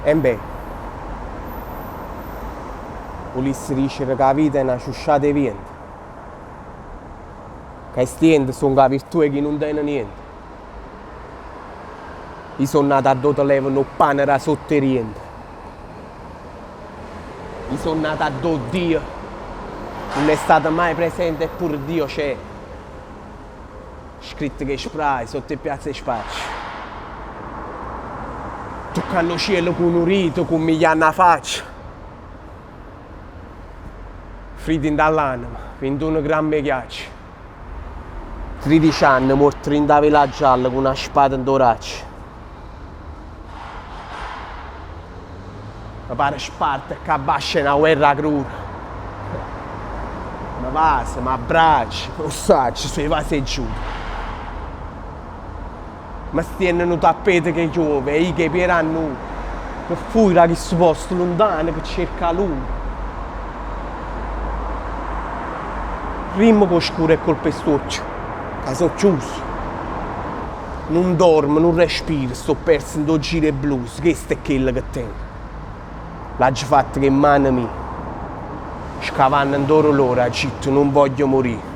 E beh, volessi dicere che la vita è una ciusciata di vento. Che questi venti sono la virtù che non danno niente. Io sono nato a dove levano pane da sotto i rienti. Io sono nato a dove Dio non è stato mai presente, eppure Dio c'è. Scritto che spray sotto il piazza di spaccio. Toccando il cielo con un rito, con migliaia alla faccia. Fritti dall'anima, 21 grammi di ghiaccio. 13 anni morto in da villa gialla con una spada in doraccio. Mi pare sparta che abbascia una guerra cruda. Mi passa, mi abbraccia, lo saccio sui vasi e giù. Mi stiano un tappeto che piove e io che per anno. Mi fui da questo posto lontano che cerca lume. Rimmo con scuro e col pestoccio, che sono chiuso. Non dormo, non respiro, sto perso in due giri blues, questo è quello che tengo. L'ho già fatto che in mano mia, scavando in d'oro l'ora, agitto, non voglio morire.